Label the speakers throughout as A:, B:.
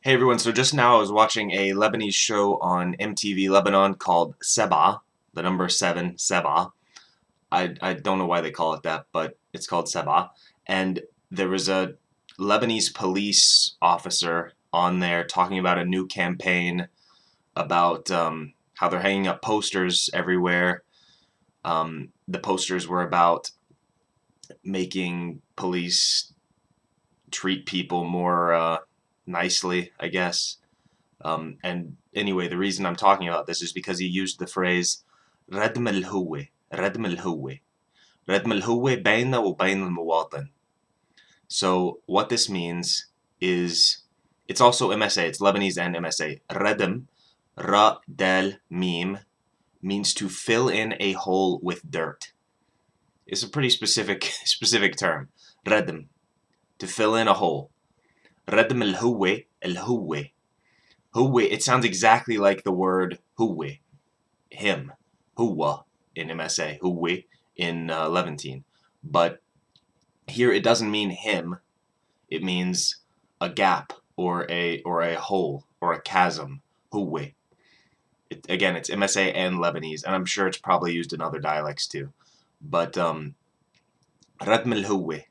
A: Hey everyone, so just now I was watching a Lebanese show on MTV Lebanon called Seba, the number 7, Seba. I don't know why they call it that, but it's called Seba. And there was a Lebanese police officer on there talking about a new campaign about how they're hanging up posters everywhere. The posters were about making police treat people more nicely, I guess. And anyway, the reason I'm talking about this is because he used the phrase ردم الهوة ردم الهوة ردم الهوة بيننا وبين المواطن. So what this means is, it's also MSA, it's Lebanese and MSA. Radam, ra dal mim, means to fill in a hole with dirt. It's a pretty specific term. Radam, to fill in a hole. Radam الهوة الهوة. Huwe, it sounds exactly like the word huwe, him, huwa in MSA, huwe in Levantine. But here it doesn't mean him, it means a gap or a hole or a chasm, huwe. Again, it's MSA and Lebanese, and I'm sure it's probably used in other dialects too. But radm al-huwe,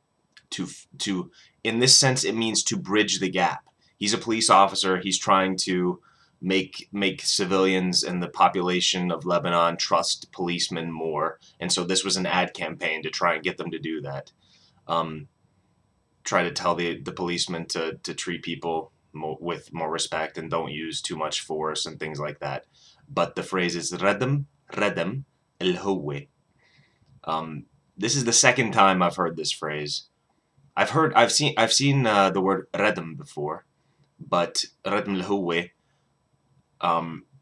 A: to in this sense it means to bridge the gap. He's a police officer. He's trying to make civilians and the population of Lebanon trust policemen more. And so this was an ad campaign to try and get them to do that. Try to tell the policemen to treat people with more respect and don't use too much force and things like that. But the phrase is redem الهوة. This is the second time I've heard this phrase. I've seen the word redem before, but ردم الهوة,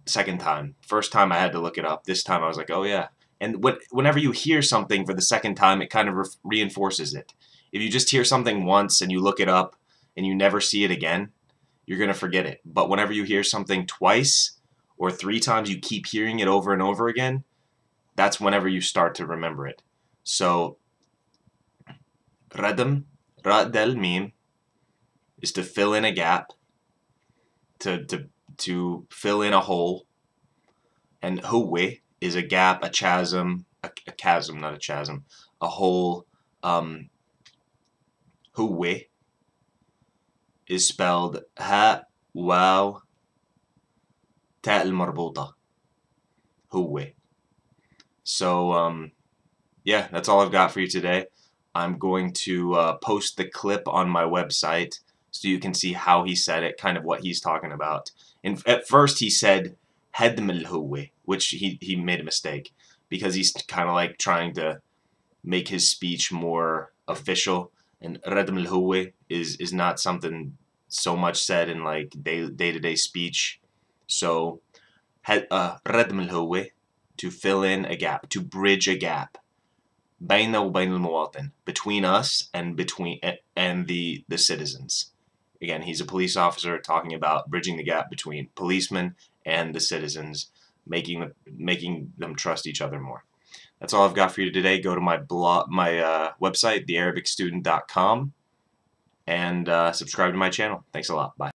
A: second time. First time I had to look it up. This time I was like, oh yeah. And whenever you hear something for the second time, it kind of reinforces it. If you just hear something once and you look it up and you never see it again, you're going to forget it. But whenever you hear something twice or 3 times, you keep hearing it over and over again, that's whenever you start to remember it. So, radam, ra del mim, is to fill in a gap. To fill in a hole, and huwe is a gap, a chasm, a chasm, not a chasm, a hole. Huwe is spelled ha waw ta al marbuta. Huwe. So yeah, that's all I've got for you today. I'm going to post the clip on my website so you can see how he said it, kind of what he's talking about. And at first he said hedm al-huwa, which he made a mistake because he's kind of like trying to make his speech more official. And redm al-huwa is not something so much said in like day-to-day speech. So redm al-huwa, to fill in a gap, to bridge a gap. بيننا وبين المواطن, between us and the citizens. Again, he's a police officer talking about bridging the gap between policemen and the citizens, making them trust each other more. That's all I've got for you today. Go to my website, thearabicstudent.com, and subscribe to my channel. Thanks a lot. Bye.